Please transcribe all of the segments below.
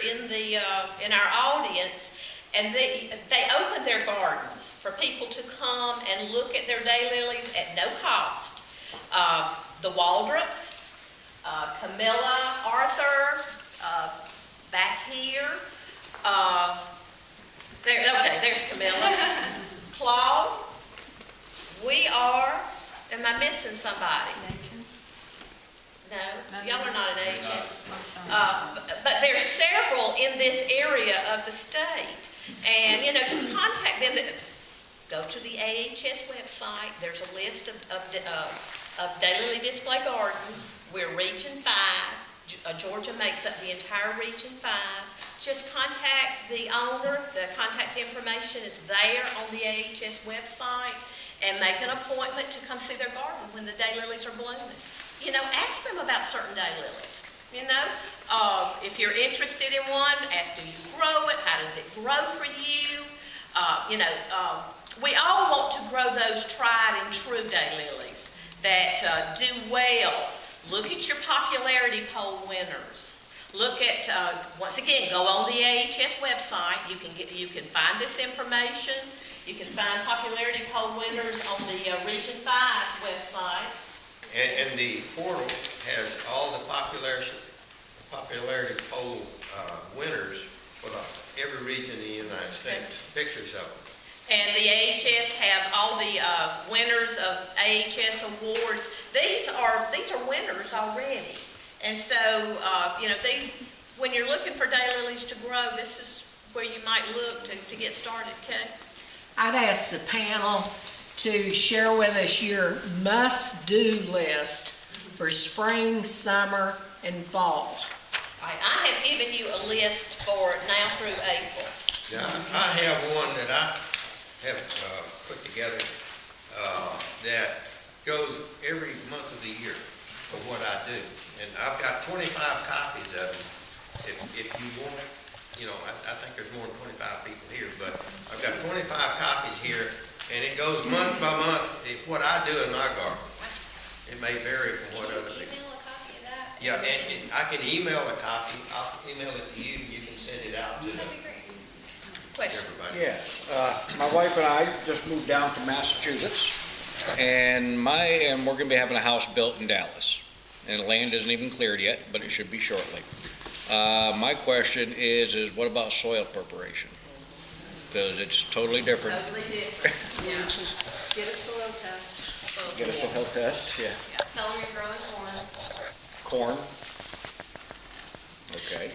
here in our audience, and they open their gardens for people to come and look at their daylilies at no cost. The Waldrops, Camilla, Arthur, back here. There's Camilla. Claude. We are, am I missing somebody? No, y'all are not an HS. But there's several in this area of the state. And, just contact them. Go to the AHS website. There's a list of daylily display gardens. We're Region 5. Georgia makes up the entire Region 5. Just contact the owner. The contact information is there on the AHS website. And make an appointment to come see their garden when the daylilies are blooming. Ask them about certain daylilies. If you're interested in one, ask, do you grow it? How does it grow for you? We all want to grow those tried and true daylilies that do well. Look at your popularity poll winners. Look at, once again, go on the AHS website. You can find this information. You can find popularity poll winners on the Region 5 website. And the portal has all the popularity poll winners for every region in the United States, pictures of them. And the AHS have all the winners of AHS awards. These are winners already. And so, these, when you're looking for daylilies to grow, this is where you might look to get started, okay? I'd ask the panel to share with us your must-do list for spring, summer, and fall. All right, I have given you a list for now through April. Yeah, I have one that I have put together that goes every month of the year for what I do. And I've got 25 copies of it. If you want it, I think there's more than 25 people here, but I've got 25 copies here, and it goes month by month what I do in my garden. It may vary from what other people. Email a copy of that? Yeah, and I can email a copy. I'll email it to you. You can send it out to That'd be great. Question? everybody. Yes, my wife and I just moved down from Massachusetts, and we're going to be having a house built in Dallas. And the land isn't even cleared yet, but it should be shortly. My question is what about soil preparation? Because it's totally different. Totally different. Yeah. Get a soil test. Get a soil test, yeah. Tell them you're growing corn. Corn. Okay.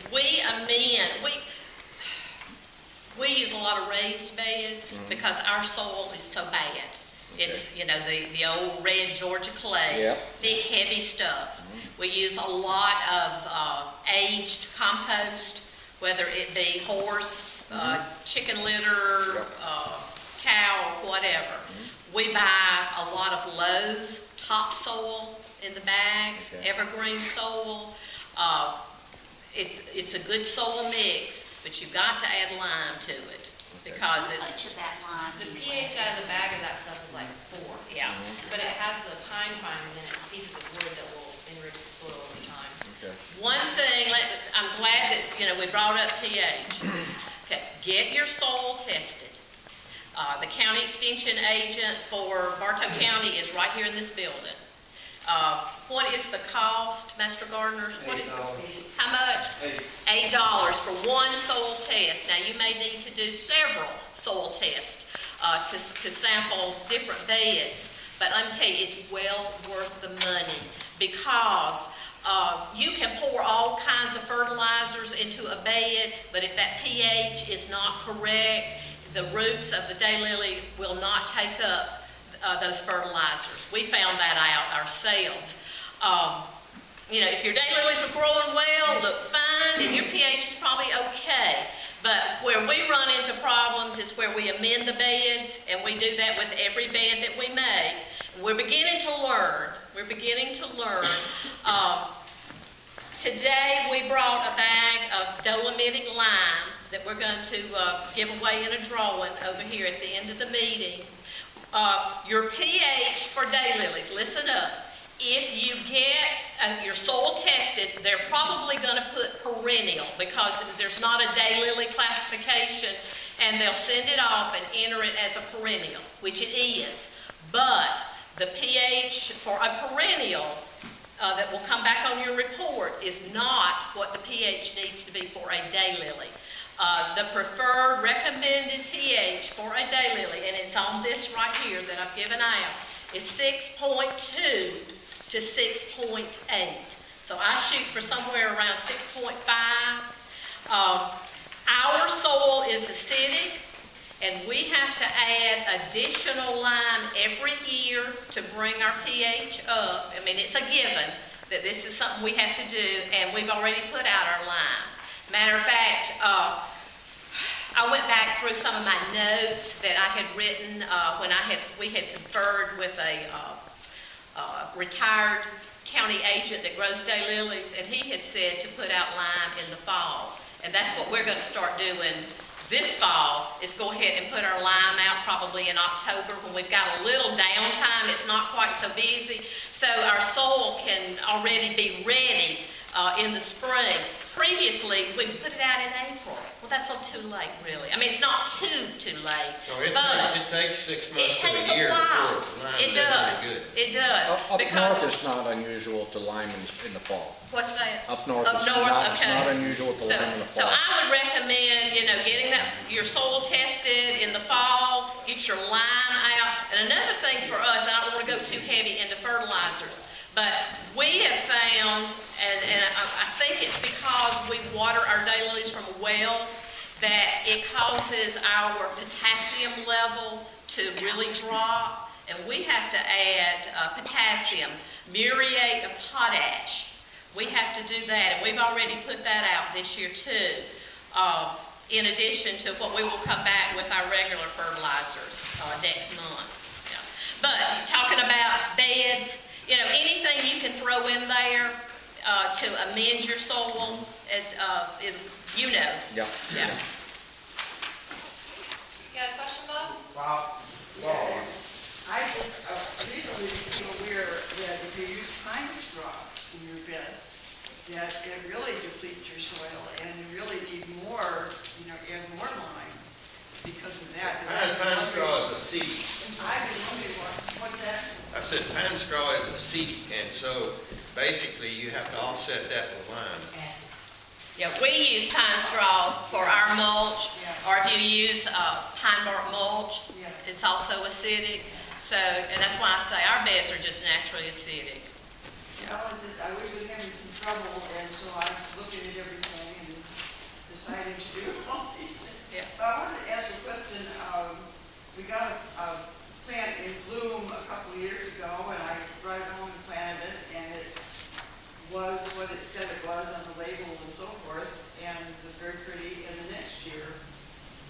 We use a lot of raised beds because our soil is so bad. It's, the old red Georgia clay, thick, heavy stuff. We use a lot of aged compost, whether it be horse, chicken litter, cow, whatever. We buy a lot of Lowe's topsoil in the bags, evergreen soil. It's a good soil mix, but you've got to add lime to it. Because How much of that lime? The pH out of the bag of that stuff is like 4. Yeah. But it has the pine fines in it, pieces of wood that will enrich the soil over time. Okay. One thing, I'm glad that, we brought up pH. Okay, get your soil tested. The county extension agent for Bartow County is right here in this building. What is the cost, Master Gardeners? How much? $8 for one soil test. Now, you may need to do several soil tests to sample different beds, but let me tell you, it's well worth the money because you can pour all kinds of fertilizers into a bed, but if that pH is not correct, the roots of the daylily will not take up those fertilizers. We found that out ourselves. If your daylilies are growing well, look fine, and your pH is probably okay. But where we run into problems is where we amend the beds, and we do that with every bed that we make. We're beginning to learn. Today we brought a bag of dolomitic lime that we're going to give away in a drawing over here at the end of the meeting. Your pH for daylilies, listen up, if you get your soil tested, they're probably going to put perennial because there's not a daylily classification, and they'll send it off and enter it as a perennial, which it is. But the pH for a perennial that will come back on your report is not what the pH needs to be for a daylily. The preferred recommended pH for a daylily, and it's on this right here that I've given out, is 6.2 to 6.8. So I shoot for somewhere around 6.5. Our soil is acidic, and we have to add additional lime every year to bring our pH up. I mean, it's a given that this is something we have to do, and we've already put out our lime. Matter of fact, I went back through some of my notes that I had written when we had conferred with a retired county agent that grows daylilies, and he had said to put out lime in the fall. And that's what we're going to start doing this fall, is go ahead and put our lime out probably in October when we've got a little downtime. It's not quite so busy, so our soil can already be ready in the spring. Previously, we put it out in April. Well, that's not too late, really. I mean, it's not too late. No, it takes 6 it months to takes a year a while. before lime It is does. really good. It does. Up because north, it's not unusual to lime in the fall. what's that? Up north, Up it's north, not, it's okay. not unusual to lime in the So fall. I would recommend, getting your soil tested in the fall, get your lime out. And another thing for us, and I don't want to go too heavy into fertilizers, but we have found, and I think it's because we water our daylilies from a well, that it causes our potassium level to really drop, and we have to add potassium, muriate of potash. We have to do that, and we've already put that out this year too, in addition to what we will come back with our regular fertilizers next month. Yeah. But talking about beds, anything you can throw in there to amend your soil, Yeah. Yeah. You got a question, Bob? I just recently became aware that if you use pine straw in your beds, that it really depletes your soil, and you really need more, add more lime because of that. Pine straw is acetic. I've been wondering what's that? I said pine straw is acetic, and so basically you have to offset that with lime. Yeah, we use pine straw for our mulch, Yeah. or if you use pine bark mulch, Yeah. it's also acidic. So, and that's why I say our beds are just naturally acidic. Well, we've been having some trouble, and so I'm looking at everything and deciding to do all these things. Yeah. But I wanted to ask a question. We got a plant in bloom a couple of years ago, and I brought it home and planted it, and it was what it said it was on the label and so forth, and it was very pretty. And the next year,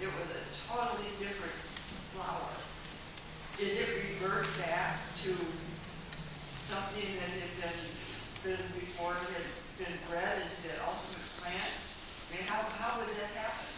it was a totally different flower. Did it revert back to something that had been before it had been bred into the ultimate plant? I mean, how would that happen?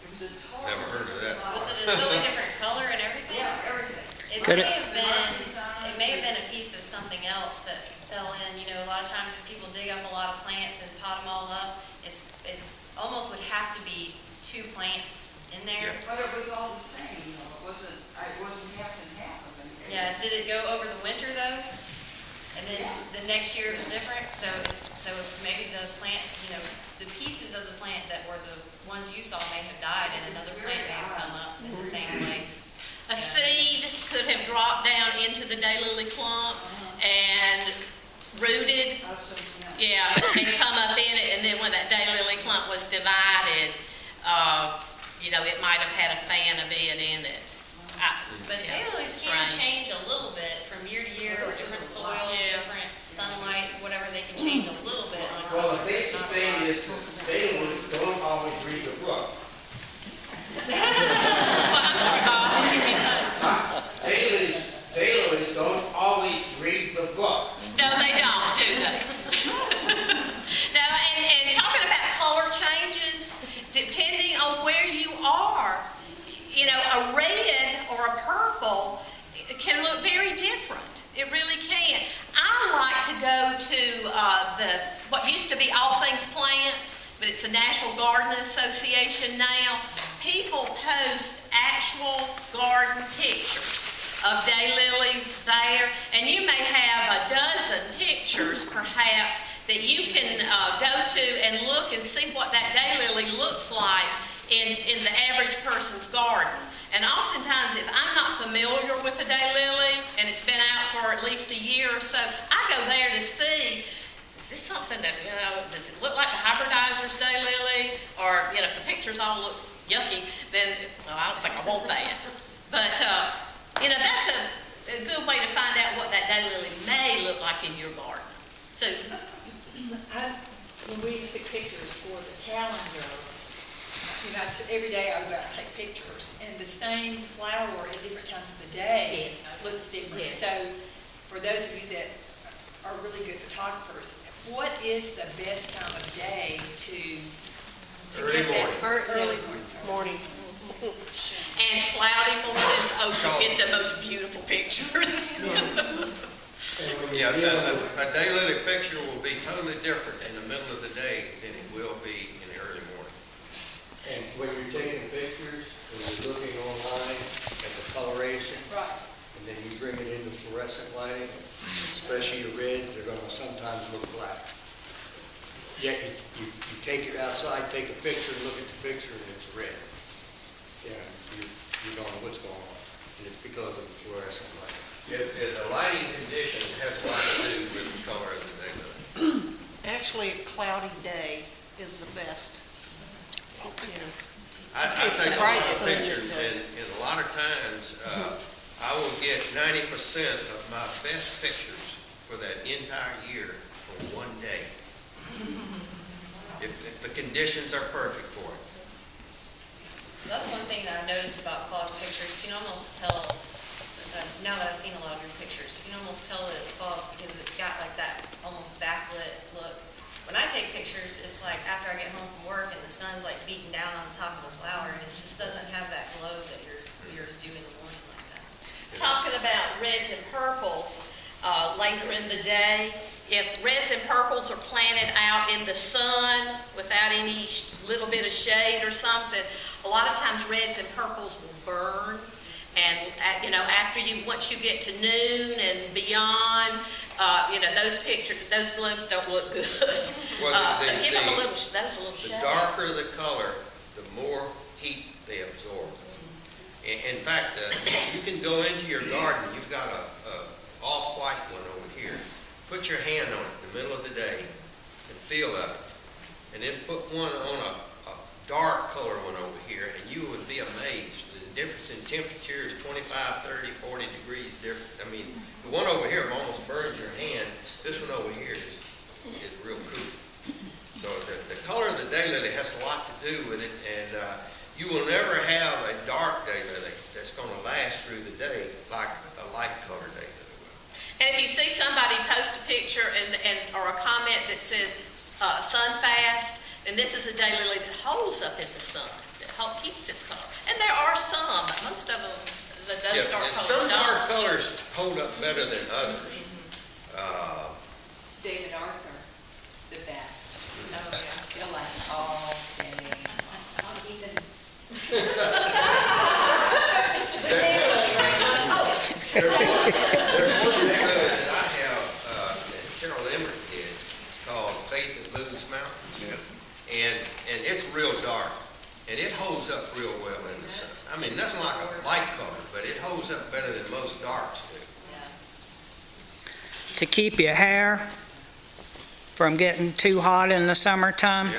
It was a totally Never heard of that. flower. Was it a totally different color and everything? Yeah, everything. It Could may it- have been, it may have been a piece of something else that fell in. A lot of times if people dig up a lot of plants and pot them all up, it almost would have to be two plants in there. Yeah. But it was all the same, It wasn't half and half of it. Yeah, did it go over the winter though? And then the next year it was different, so maybe the plant, the pieces of the plant that were the ones you saw may have died and another plant may have come up in the same place. A seed could have dropped down into the daylily clump and rooted, Of something else. yeah, and come up in it, and then when that daylily clump was divided, it might have had a fan of it in it. But Yeah, daylilies can strange. change a little bit from year to year, or different soil, Yeah. different sunlight, whatever, they can change a little bit on Well, color. the basic not a thing lot. is daylilies don't always read the book. Well, I'm sorry, Bob, what did you say? Daylilies don't always read the book. No, they don't, do they? No, and talking about color changes, depending on where you are, a red or a purple can look very different. It really can. to go to what used to be All Things Plants, but it's the National Garden Association now. People post actual garden pictures of daylilies there, and you may have a dozen pictures perhaps that you can go to and look and see what that daylily looks like in the average person's garden. And oftentimes, if I'm not familiar with a daylily and it's been out for at least a year or so, I go there to see, is this something that, does it look like the hybridizer's daylily? Or, if the pictures all look yucky, then, well, I don't think I want that. But, that's a good way to find out what that daylily may look like in your garden. Susan? When we took pictures for the calendar, every day I would go out and take pictures, and the same flower at different times of the day looks different. Yes. So, for those of you that are really good photographers, what is the best time of day to Early get that? morning. Early morning. And cloudy mornings, you get the most beautiful pictures. Yeah, a daylily picture will be totally different in the middle of the day than it will be in the early morning. And when you're taking pictures, when you're looking online at the coloration, Right. and then you bring it into fluorescent lighting, especially your reds, they're gonna sometimes look black. Yet you take it outside, take a picture, and look at the picture, and it's red. Yeah, you don't know what's going on, and it's because of the fluorescent lighting. The lighting condition has a lot to do with the color of the daylily. Actually, a cloudy day is the best. I It's take a lot bright of sunny pictures, day. and a lot of times, I will get 90% of my best pictures for that entire year for one day. If the conditions are perfect for it. That's one thing that I noticed about Claude's pictures. You can almost tell, now that I've seen a lot of your pictures, you can almost tell that it's Claude's because it's got like that almost backlit look. When I take pictures, it's like after I get home from work and the sun's like beating down on the top of the flower, and it just doesn't have that glow that yours do in the morning like that. Talking about reds and purples later in the day, if reds and purples are planted out in the sun without any little bit of shade or something, a lot of times reds and purples will burn. And, once you get to noon and beyond, those blooms don't look good. Well, so give them a little shade. The darker the color, the more heat they absorb. In fact, you can go into your garden, you've got a off-white one over here. Put your hand on it in the middle of the day and feel of it. And then put one on a dark color one over here, and you would be amazed. The difference in temperature is 25, 30, 40 degrees different. I mean, the one over here almost burns your hand. This one over here is real cool. So the color of the daylily has a lot to do with it, and you will never have a dark daylily that's going to last through the day like a light colored daylily will. And if you see somebody post a picture or a comment that says sun fast, then this is a daylily that holds up in the sun, that keeps its color. And there are some, but most of them, those dark colors some don't. dark colors hold up better than others. David Arthur, the best. Oh, yeah. He'll last all day. There's one daylily that I have that Carol Emmert did called Faith that Moves Mountains. And it's real dark. And it holds up real well in the sun. I mean, nothing like a light color, but it holds up better than most darks do. To keep your hair from getting too hot in the summertime, Yeah.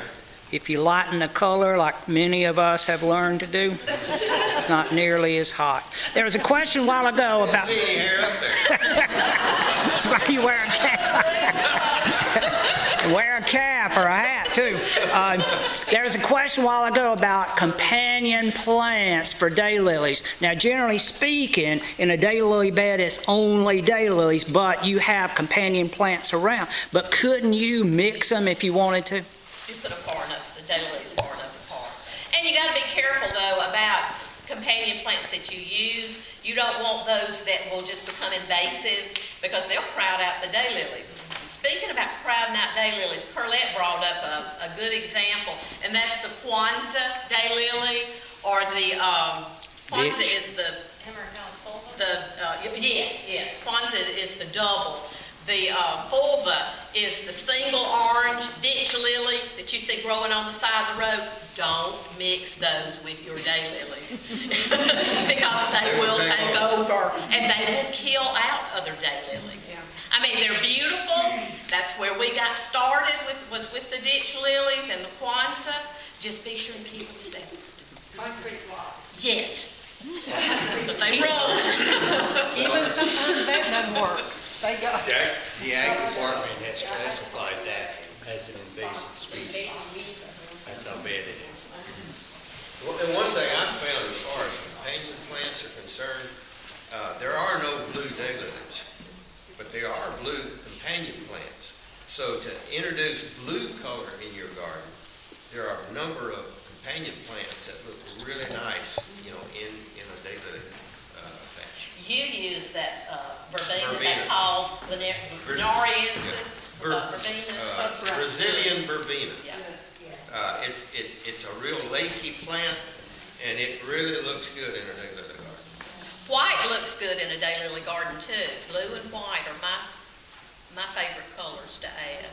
if you lighten the color like many of us have learned to do, it's not nearly as hot. There was a question a while ago about... See any hair up there? That's why you wear a cap. Wear a cap or a hat, too. There was a question a while ago about companion plants for daylilies. Now, generally speaking, in a daylily bed, it's only daylilies, but you have companion plants around. But couldn't you mix them if you wanted to? You put them far enough, the daylilies far enough apart. And you got to be careful, though, about companion plants that you use. You don't want those that will just become invasive because they'll crowd out the daylilies. speaking about crowd night daylilies, Carlette brought up a good example, and that's the Kwanzaa daylily, or the, Kwanzaa is the, yes, Kwanzaa is the double. The fulva is the single orange ditch lily that you see growing on the side of the road. Don't mix those with your daylilies because they will take over and they will kill out other daylilies. I mean, they're beautiful. That's where we got started was with the ditch lilies and the Kwanzaa. Just be sure and keep them separate. Concrete blocks. Yes. But they run. Even sometimes that doesn't work. They go. The ag department has classified that as an invasive species. That's how bad it is. Well, and one thing I've found as far as companion plants are concerned, there are no blue daylilies, but there are blue companion plants. So to introduce blue color in your garden, there are a number of companion plants that look really nice, in a daylily fashion. You use that verbena, that's called Venariensis, verbena. Brazilian verbena. Yeah. It's a real lacy plant, and it really looks good in a daylily garden. White looks good in a daylily garden too. Blue and white are my favorite colors to add.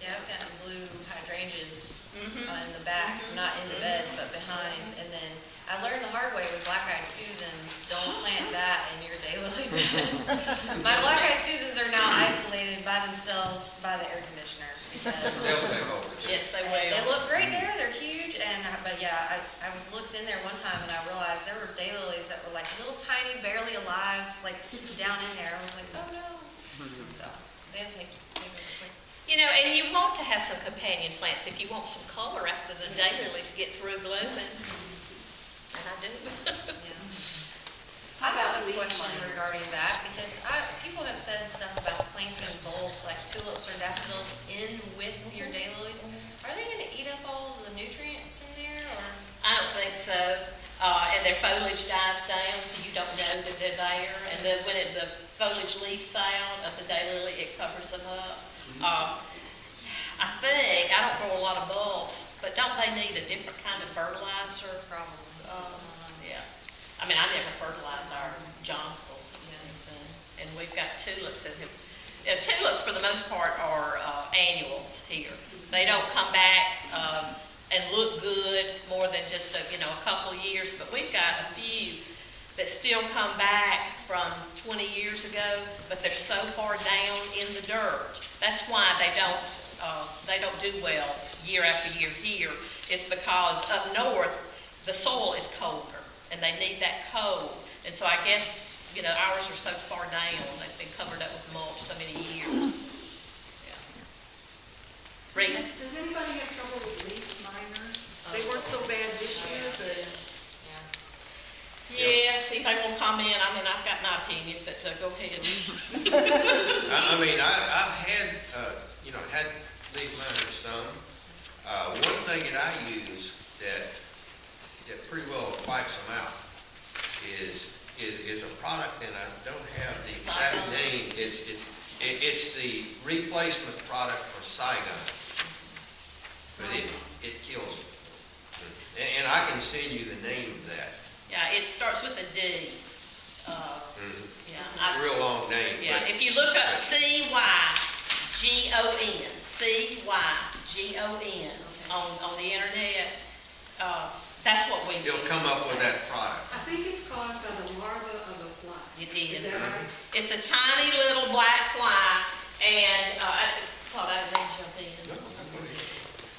Yeah, I've got blue hydrangeas in the back, not in the beds, but behind. And then I learned the hard way with black-eyed Susans, don't plant that in your daylily bed. My black-eyed Susans are now isolated by themselves by the air conditioner because They'll take over. Yes, they they will. look great there, they're huge, but yeah, I looked in there one time and I realized there were daylilies that were like little tiny, barely alive, like down in there. I was like, oh no. So they'll take over quick. And you want to have some companion plants if you want some color after the daylilies get through blooming. And I do. Yeah. I have a question regarding that because people have said stuff about planting bulbs like tulips or daffodils in with your daylilies. Are they going to eat up all the nutrients in there? Or? I don't think so. And their foliage dies down, so you don't know that they're there. And then when the foliage leaves out of the daylily, it covers them up. I don't grow a lot of bulbs, but don't they need a different kind of fertilizer? Probably. Yeah. I mean, I never fertilize our jonquils, and we've got tulips that have, tulips for the most part are annuals here. They don't come back and look good more than just a couple of years, but we've got a few that still come back from 20 years ago, but they're so far down in the dirt. That's why they don't do well year after year here. It's because up north the soil is colder and they need that cold. And so I guess ours are so far down, they've been covered up with mulch so many years. Yeah. Rita? Does anybody have trouble with leaf miners? They weren't so bad this year, but. Yeah, see if they won't comment. I mean, I've got my opinion, but go ahead. I've had leaf miners some. One thing that I use that pretty well wipes them out is a product, and I don't have the exact name. It's the replacement product for Saigon, but it kills them. And I can send you the name of that. Yeah, it starts with a D. Yeah, real long name. Yeah, if you look up CYGON on the internet, that's what we use. You'll come up with that product. I think it's caused by the larva of a fly. It is. Is that right? It's a tiny little black fly, and I thought I'd let you jump in.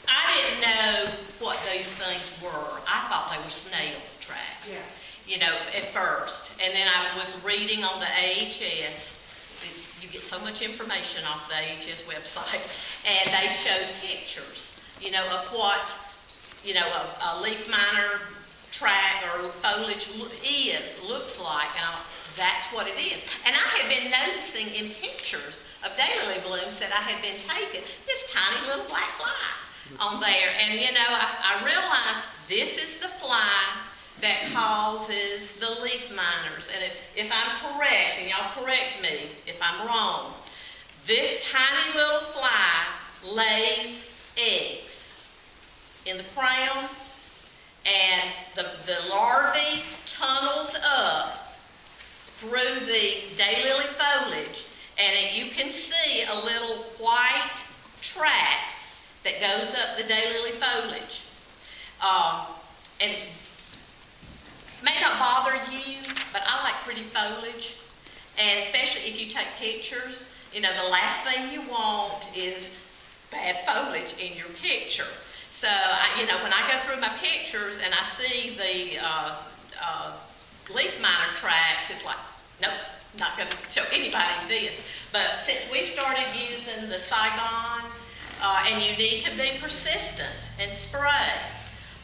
I didn't know what these things were. I thought they were snail tracks, at first. And then I was reading on the AHS. You get so much information off the AHS website, and they showed pictures, of what, a leaf miner track or foliage looks like, and that's what it is. And I had been noticing in pictures of daylily blooms that I had been taking this tiny little black fly on there, and I realized this is the fly that causes the leaf miners. And if I'm correct, and y'all correct me if I'm wrong, This tiny little fly lays eggs in the crown, and the larvae tunnels up through the daylily foliage, and you can see a little white track that goes up the daylily foliage. And it may not bother you, but I like pretty foliage, and especially if you take pictures, you know, the last thing you want is bad foliage in your picture. So, you know, when I go through my pictures and I see the leaf miner tracks, it's like, nope, not going to show anybody this. But since we started using the Saigon, and you need to be persistent and spray.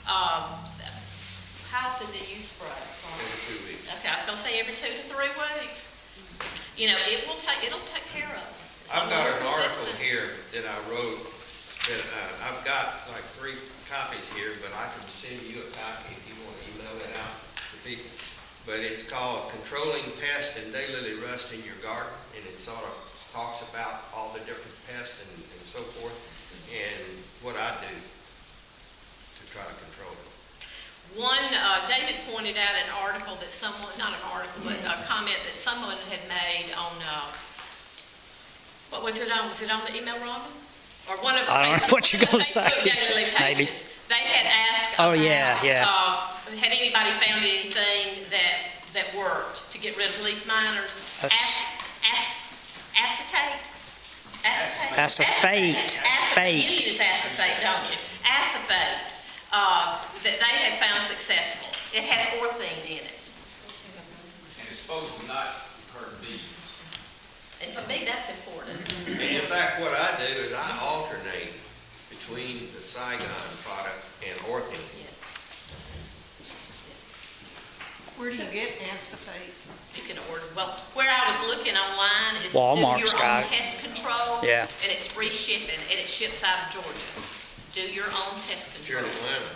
How often do you spray? Every 2 weeks. Okay, I was going to say every 2 to 3 weeks. You know, it'll take care of it. I've got an article here that I wrote that I've got like 3 copies here, but I can send you a copy if you want to email it out to people. But it's called Controlling Pest and Daylily Rust in Your Garden, and it sort of talks about all the different pests and so forth, and what I do to try to control it. David pointed out an article that someone, not an article, but a comment that someone had made on, what was it on? Was it on the email, Robin? Or one of the I don't know what you're going to say. daily pages. Maybe. They had asked Oh, about, yeah. had anybody found anything that worked to get rid of leaf miners? Acetate? Acephate. You use acephate, don't you? Acephate, that they had found successful. It has orthene in it. And it's supposed to not hurt bees. And to me, that's important. And in fact, what I do is I alternate between the Saigon product and orthene. Yes. Where do you get acephate? You can order, well, where I was looking online is Walmart's do your got own it. pest control. Yeah. And it's free shipping, and it ships out of Georgia. Do your own pest Here control. in Atlanta.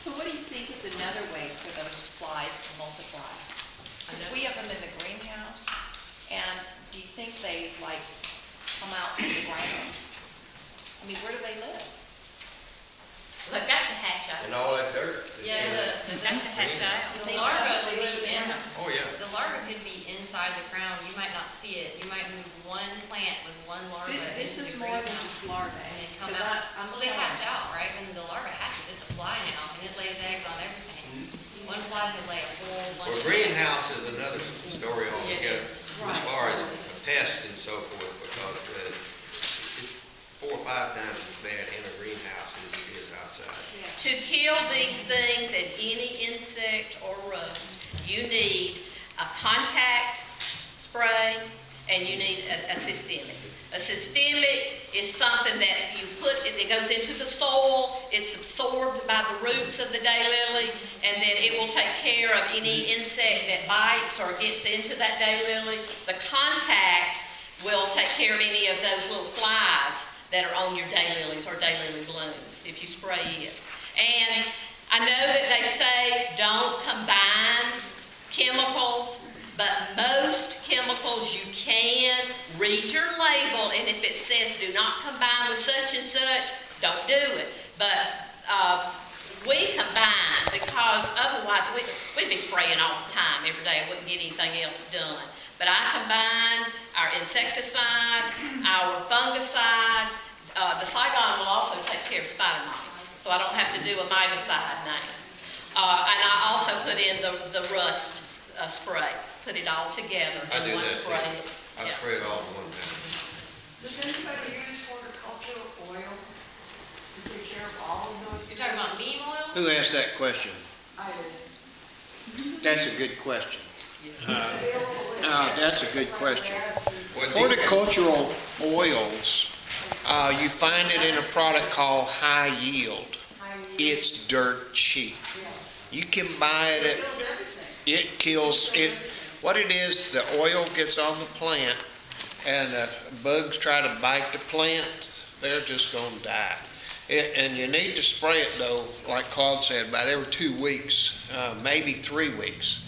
So what do you think is another way for those flies to multiply? Because we have them in the greenhouse, and do you think they like come out from the ground? I mean, where do they live? They've got to hatch out. And all that dirt. Yeah, They've got to hatch out. the larva could be in, Oh, yeah. the larva could be inside the crown. You might not see it. You might move one plant with one larva This into is the more than greenhouse, just larvae. and then come 'Cause out. I'm Well, they telling hatch you. out, right? When the larva hatches, it's a fly now, and it lays eggs on everything. One fly could lay a whole bunch Well, of eggs. greenhouse is another story altogether, Yes. as far as pest and so forth, because it's 4 or 5 times as bad in a greenhouse as it is outside. To kill these things and any insect or rust, you need a contact spray and you need a systemic. A systemic is something that you put, it goes into the soil, it's absorbed by the roots of the daylily, and then it will take care of any insect that bites or gets into that daylily. The contact will take care of any of those little flies that are on your daylilies or daylily blooms if you spray it. And I know that they say don't combine chemicals, but most chemicals you can read your label, and if it says do not combine with such and such, don't do it. But we combine because otherwise we'd be spraying all the time every day. I wouldn't get anything else done. But I combine our insecticide, our fungicide. The Saigon will also take care of spider mites, so I don't have to do a miticide now. And I also put in the rust spray, put it all together I do in one that spray. too. I Yeah. spray it all at one time. Does anybody use horticultural oil to take care of all of those? You're talking about neem oil? Who asked that question? I did. That's a good question. That's a good question. What do you- Horticultural oils, you find it in a product called High Yield. It's dirt cheap. You can buy it at, Kills everything. it kills it. What it is, the oil gets on the plant, and bugs try to bite the plant, they're just going to die. And you need to spray it though, like Claude said, about every 2 weeks, maybe 3 weeks.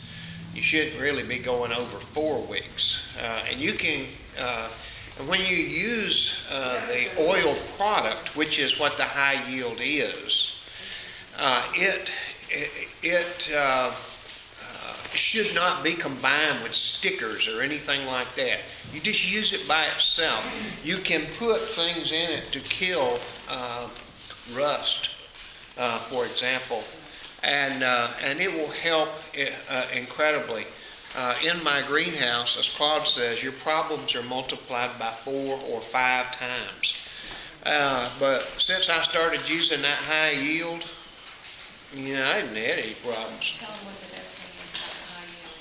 You shouldn't really be going over 4 weeks. And you can, And when you use the oil product, which is what the high yield is, it should not be combined with stickers or anything like that. You just use it by itself. You can put things in it to kill rust, for example, and it will help incredibly. In my greenhouse, as Claude says, your problems are multiplied by 4 or 5 times. But since I started using that high yield, I hadn't had any problems. Tell them what the best thing is about the high yield.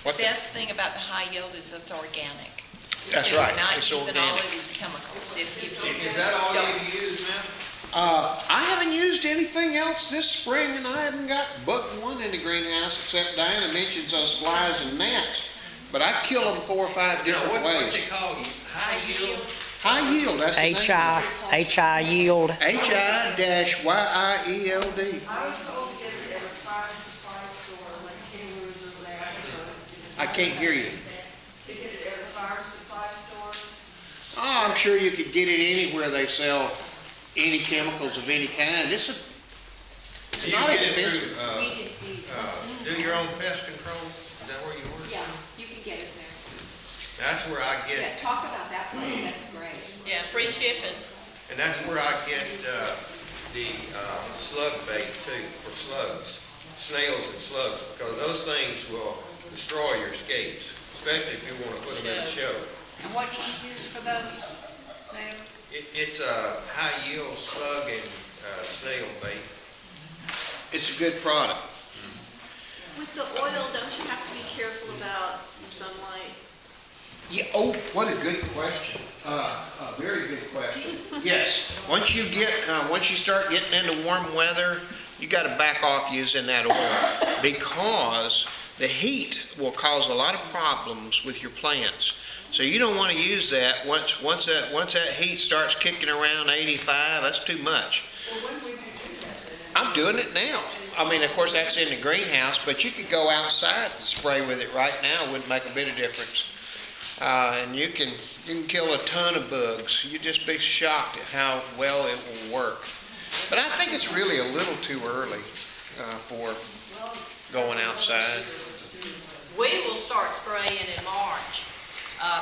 What The best thing about the high yield is it's organic. That's You're right. not It's using all organic. of these chemicals. Is that all you use, man? I haven't used anything else this spring, and I haven't got but one in the greenhouse, except Diana mentions those flies and gnats. But I kill them 4 or 5 different ways. What's it called? High yield? High yield, that's the name. HI yield. HI-YIELD. I was told to get it at a farm supply store, like Kenwood's or that. I can't hear you. To get it at a farm supply store. Oh, I'm sure you could get it anywhere they sell any chemicals of any kind. It's Do you not get it expensive. through, do your own pest control? Is that where you work? Yeah, you can get it there. That's where I get, Yeah, talk about that place, that's great. Yeah, free shipping. and that's where I get the slug bait too, for slugs, snails and slugs, because those things will destroy your scapes, especially if you want to put them in a show. And what do you use for those snails? It's a high yield slug and snail bait. It's a good product. With the oil, don't you have to be careful about sunlight? Yeah, oh, what a good question. A very good question. Yes, once you start getting into warm weather, you got to back off using that oil, because the heat will cause a lot of problems with your plants. So you don't want to use that once that heat starts kicking around 85. That's too much. Well, when would you do that? I'm doing it now. I mean, of course, that's in the greenhouse, but you could go outside and spray with it right now. It wouldn't make a bit of difference. And you can kill a ton of bugs. You'd just be shocked at how well it will work. But I think it's really a little too early for going outside. We will start spraying in March,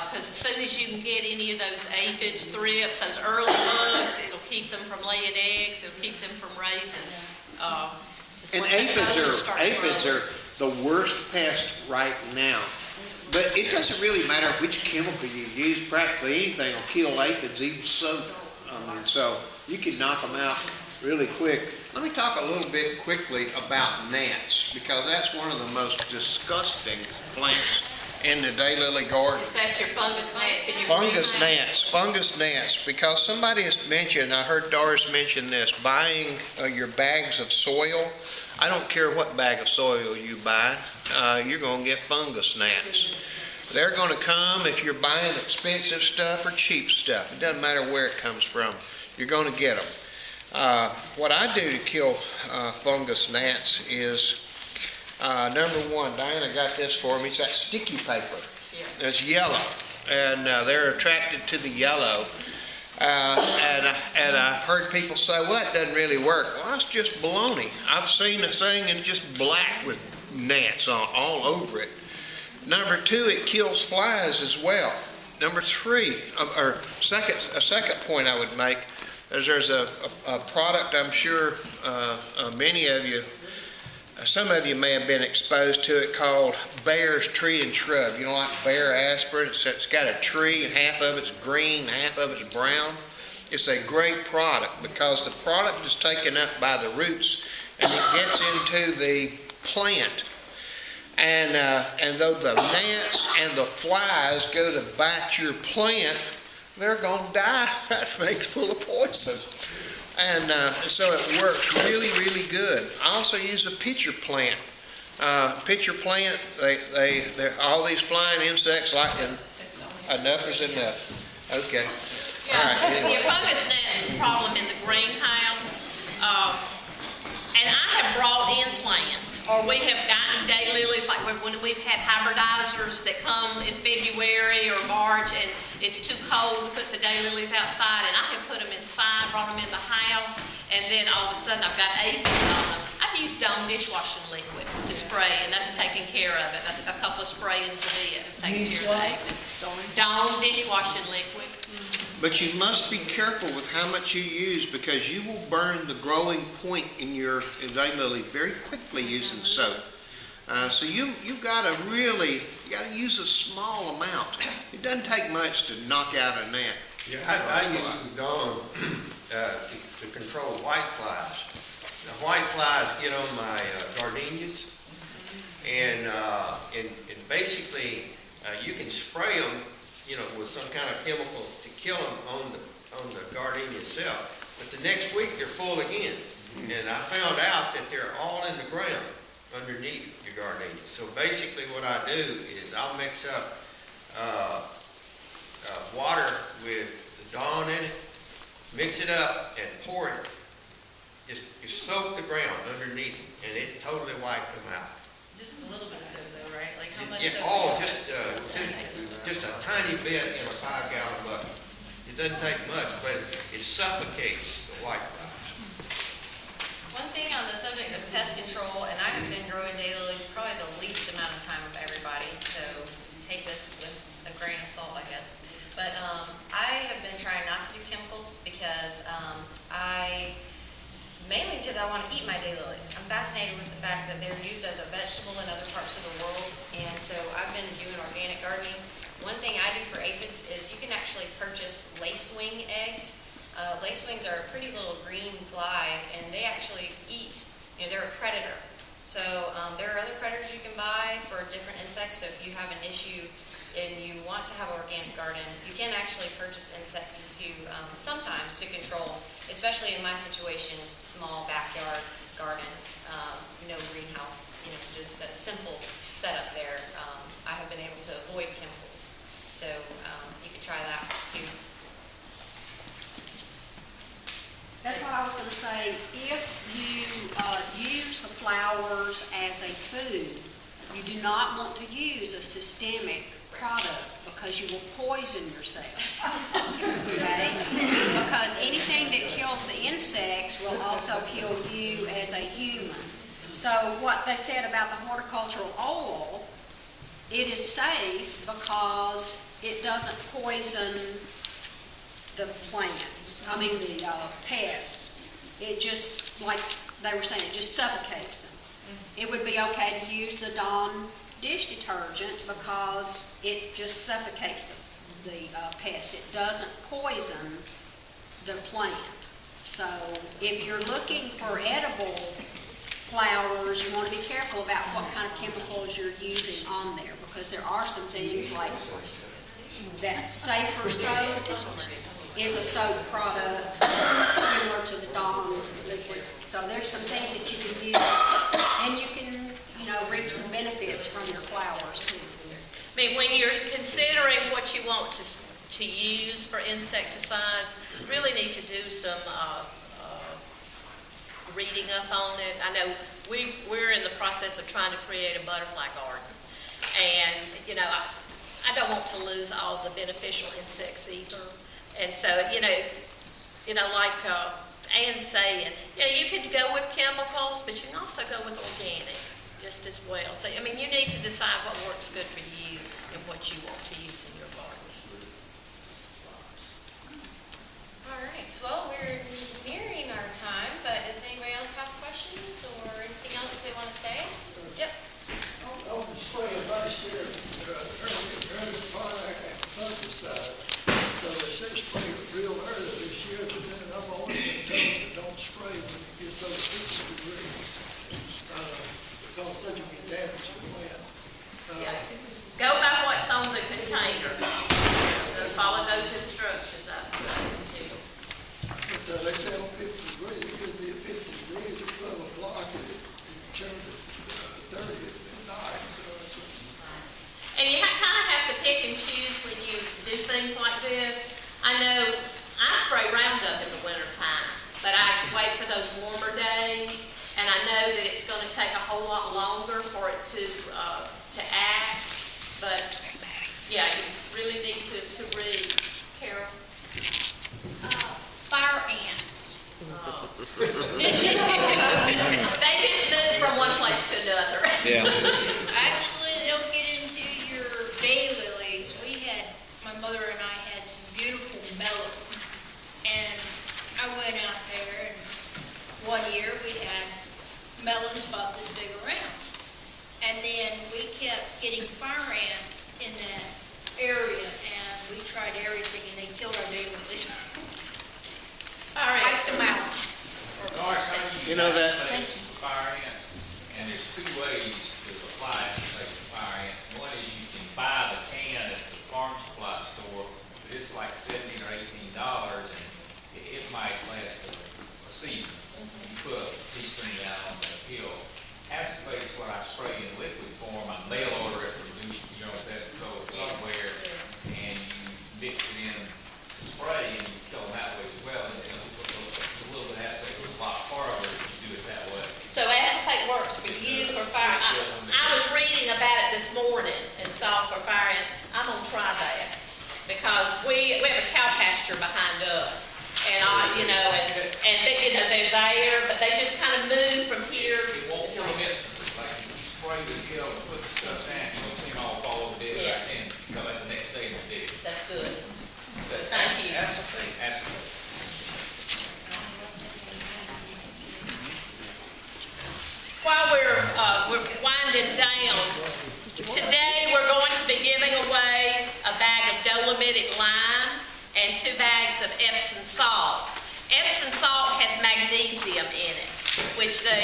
because as soon as you can get any of those aphids, thrips, those early bugs, it'll keep them from laying eggs, it'll keep them from raising. And aphids are the worst pest right now. But it doesn't really matter which chemical you use. Practically anything will kill aphids, even soap. So you can knock them out really quick. Let me talk a little bit quickly about gnats, because that's one of the most disgusting plants in the daylily garden. Is that your fungus gnats in your Fungus gnats, because somebody has mentioned, I heard Doris mention this, buying your bags of soil. I don't care what bag of soil you buy, you're going to get fungus gnats. They're going to come if you're buying expensive stuff or cheap stuff. It doesn't matter where it comes from. You're going to get them. What I do to kill fungus gnats is, number one, Diana got this for me, it's that sticky paper. Yeah. It's yellow, and they're attracted to the yellow. And I've heard people say, well, that doesn't really work. Well, that's just baloney. I've seen the thing and it's just black with gnats all over it. Number two, it kills flies as well. Number three, a second point I would make is there's a product I'm sure many of you, some of you may have been exposed to it, called Bayer's Tree and Shrub. You know, like Bayer aspirin. It's got a tree and half of it's green, half of it's brown. It's a great product because the product is taken up by the roots and it gets into the plant. And though the gnats and the flies go to bite your plant, they're going to die. That thing's full of poison. And so it works really, really good. I also use a pitcher plant. Pitcher plant, they're all these flying insects like enough is enough. Okay. Yeah, All right, anyway. your fungus gnat's a problem in the greenhouse. And I have brought in plants, or we have gotten daylilies, like when we've had hybridizers that come in February or March, and it's too cold to put the daylilies outside, and I have put them inside, brought them in the house, and then all of a sudden I've got aphids on them. I've used Dawn dishwashing liquid to spray, and that's taking care of it. That's a couple of sprayings a day, taking care of the aphids. Dawn dishwashing liquid. But you must be careful with how much you use, because you will burn the growing point in your daylily very quickly using soap. So you've got to use a small amount. It doesn't take much to knock out a gnat. Yeah, I use the Dawn to control white flies. Now, white flies get on my gardenias, and basically you can spray them, with some kind of chemical to kill them on the gardenia itself. But the next week they're full again, and I found out that they're all in the ground underneath your gardenia. So basically, what I do is I'll mix up water with the Dawn in it, mix it up, and pour it. Just soak the ground underneath them, and it totally wiped them out. Just a little bit of soap though, right? Like how much Yeah, soap? just a tiny bit in a 5-gallon bucket. It doesn't take much, but it suffocates the white flies. One thing on the subject of pest control, and I have been growing daylilies probably the least amount of time of everybody, so take this with a grain of salt, I guess. But I have been trying not to do chemicals because mainly because I want to eat my daylilies. I'm fascinated with the fact that they're used as a vegetable in other parts of the world, and so I've been doing organic gardening. One thing I do for aphids is you can actually purchase lacewing eggs. Lacewings are a pretty little green fly, and they actually eat, they're a predator. So there are other predators you can buy for different insects, so if you have an issue and you want to have an organic garden, you can actually purchase insects to sometimes to control, especially in my situation, small backyard garden, no greenhouse, just a simple setup there. I have been able to avoid chemicals, so you could try that too. That's what I was going to say. If you use the flowers as a food, you do not want to use a systemic product because you will poison yourself. Okay? Because anything that kills the insects will also kill you as a human. So what they said about the horticultural oil, it is safe because it doesn't poison the plants, the pests. It just, like they were saying, it just suffocates them. It would be okay to use the Dawn dish detergent because it just suffocates the pests. It doesn't poison the plant. So if you're looking for edible flowers, you want to be careful about what kind of chemicals you're using on there, because there are some things like that Safer Soap is a soap product similar to the Dawn liquid. So there's some things that you can use, and you can, reap some benefits from your flowers too. When you're considering what you want to use for insecticides, you really need to do some reading up on it. I know we're in the process of trying to create a butterfly garden, and I don't want to lose all the beneficial insects either. And so, like Ann's saying, you could go with chemicals, but you can also go with organic just as well. So, you need to decide what works good for you and what you want to use in your garden. All right, well, we're nearing our time, but does anybody else have questions or anything else they want to say? Yep. I was spraying last year, early part of that fungicide. So they say spray it real early this year, but then I've always been told that don't spray when it gets over 50 degrees. Because then you get damage to the plant. Go by what's on the container. Follow those instructions I've said. But they say on 50 degrees, it could be at 50 degrees at 12 o'clock, and it turned to 30 at night. So it's And you kind of have to pick and choose when you do things like this. I know I spray Roundup in the wintertime, but I wait for those warmer days, and I know that it's gonna take a whole lot longer for it to act, but, yeah, you really need to read. Carol? Fire ants. Oh. They just move from one place to another. Yeah. Actually, they'll get into your daylilies. My mother and I had some beautiful melons. And I went out there, and one year we had melons about this big around. And then we kept getting fire ants in that area, and we tried everything, and they killed our daylilies. All right. Wiped them out. Doris, how do You know that- application for fire ants? And there's two ways to apply application for fire ants. One is you can buy the can at the farm supply store, but it's like $17 or $18, and it might last a season. You put a teaspoon down on the hill. Acephate is what I spray in liquid form. I mail order it from pest control somewhere, and you mix it in the spray, and you kill them that way as well. And it's a little bit of acephate goes a lot farther if you do it that way. So acephate works for you for fire. I was reading about it this morning and saw for fire ants. I'm gonna try that because we have a cow pasture behind us, and they're there, but they just kind of move from here. It won't kill them instantly. Like if you spray the kill and put the stuff down, you don't see them all fall over dead right then. You come back the next day and it's dead. That's good. Thank you. Acephate. While we're winding down, today we're going to be giving away a bag of dolomitic lime and 2 bags of Epsom salt. Epsom salt has magnesium in it, which the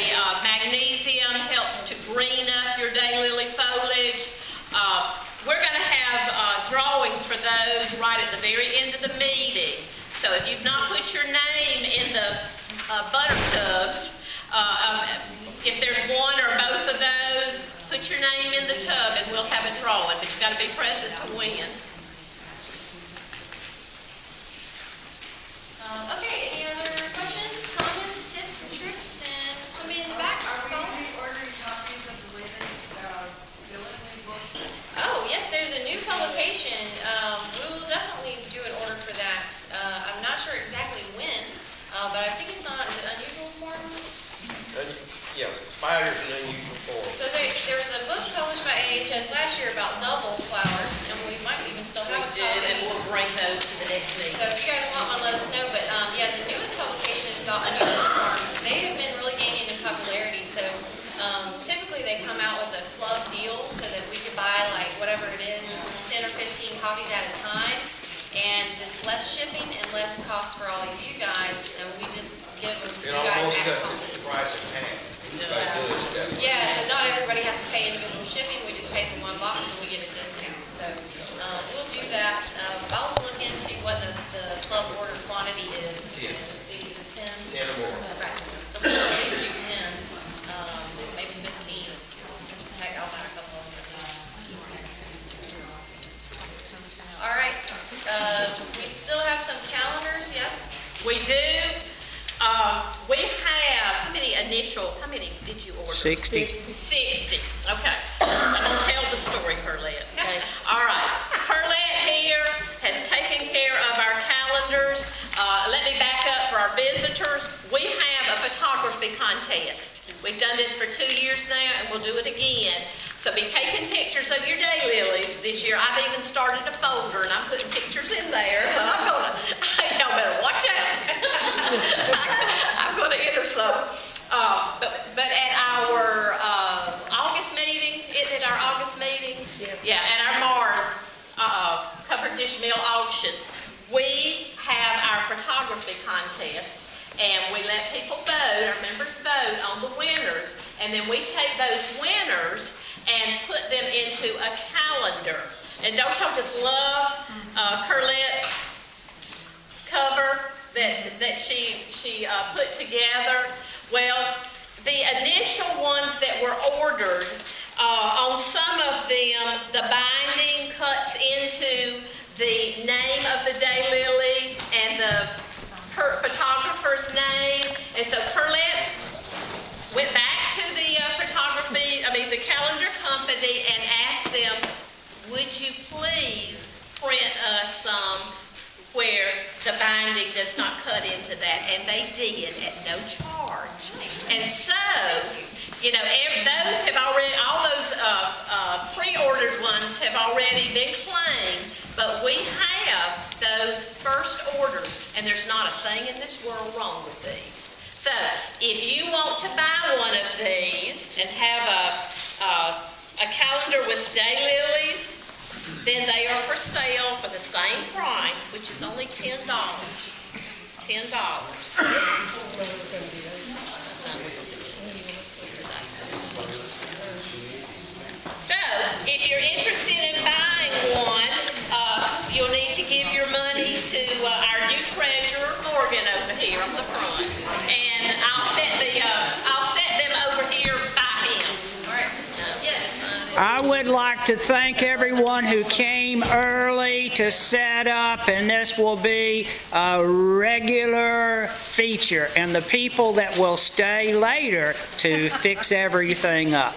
magnesium helps to green up your daylily foliage. We're going to have drawings for those right at the very end of the meeting. So if you've not put your name in the butter tubs, if there's one or both of those, put your name in the tub and we'll have a drawing, but you've got to be present to win. Okay, any other questions, comments, tips, and tricks? And somebody in the back, Are we ordering copies of the latest billing book? Oh, yes, there's a new publication. We will definitely do an order for that. I'm not sure exactly when, but I think it's on, is it Unusual Forms? Yeah, spiders and unusual forms. So there was a book published by AHS last year about double flowers, and we might even still have a We did, and we'll bring those to the next meeting. So if you guys want one, let us know. But yeah, the newest publication is about unusual forms. They have been really gaining in popularity. So typically they come out with a club deal so that we could buy like whatever it is, 10 or 15 copies at a time. And it's less shipping and less cost for all of you guys, and we just give them to It you guys almost at cut home. the price in half. Everybody does it that way. Yeah, so not everybody has to pay individual shipping, we just pay for one box and we get a discount. So we'll do that. I'll look into what the club order quantity is. Yeah. And see if it's 10. 10 or more. Right. So we'll at least do 10, maybe 15. Heck, I'll buy a couple of them at least. All right, we still have some calendars, yeah? We do. We have, how many did you order? 60. 60, okay. I'm gonna tell the story, Carlette, okay? All right, Carlette here has taken care of our calendars. Let me back up for our visitors. We have a photography contest. We've done this for 2 years now, and we'll do it again. So be taking pictures of your daylilies this year. I've even started a folder, and I'm putting pictures in there, so y'all better watch out. I'm gonna enter some. But at our August meeting, isn't it our August meeting? Yeah, at our Mars covered dish meal auction, we have our photography contest, and we let people vote, our members vote on the winners, and then we take those winners and put them into a calendar. And don't y'all just love Carlette's cover that she put together? Well, the initial ones that were ordered, on some of them, the binding cuts into the name of the daylily and the photographer's name. And so Carlette went back company and asked them, would you please print us some where the binding does not cut into that, and they did at no charge. And so, you know, those have already, all those pre-ordered ones have already been claimed, but we have those first orders, and there's not a thing in this world wrong with these. So, if you want to buy one of these and have a calendar with daylilies, then they are for sale for the same price, which is only $10. $10. So, if you're interested in buying one, you'll need to give your money to our new treasurer, Morgan, over here on the front. And I'll set them over here by him. All right. Yes. I would like to thank everyone who came early to set up, and this will be a regular feature, and the people that will stay later to fix everything up.